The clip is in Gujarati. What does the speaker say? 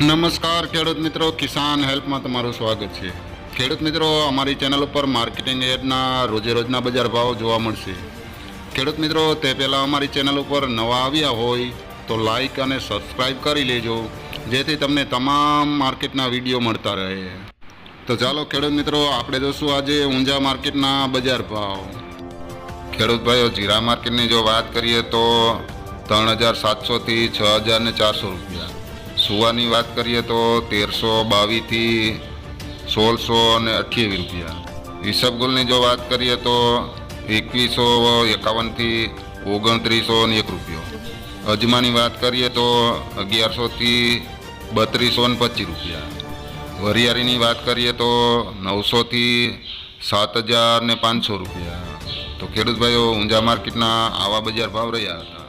નમસ્કાર ખેડૂત મિત્રો, કિસાન હેલ્પમાં તમારું સ્વાગત છે। ખેડૂત મિત્રો, અમારી ચેનલ ઉપર માર્કેટિંગ યાર્ડના રોજેરોજના બજાર ભાવ જોવા મળશે। ખેડૂત મિત્રો, તે પહેલાં અમારી ચેનલ ઉપર નવા આવ્યા હોય તો લાઈક અને સબસ્ક્રાઈબ કરી લેજો, જેથી તમને તમામ માર્કેટના વિડીયો મળતા રહે। તો ચાલો ખેડૂત મિત્રો, આપણે જોશું આજે ઊંઝા માર્કેટના બજાર ભાવ। ખેડૂત ભાઈઓ, જીરા માર્કેટની જો વાત કરીએ તો 3700થી 6400 રૂપિયા। સુવાની વાત કરીએ તો 1322 થી 1628 રૂપિયા। ઈસબગુલની જો વાત કરીએ તો 2151 થી 2901 રૂપિયો। અજમાની વાત કરીએ તો 1100 થી 3225 રૂપિયા। વરિયાળીની વાત કરીએ તો 900 થી 7500 રૂપિયા। તો ખેડૂત ભાઈઓ, ઊંઝા માર્કેટના આવા બજાર ભાવ રહ્યા હતા।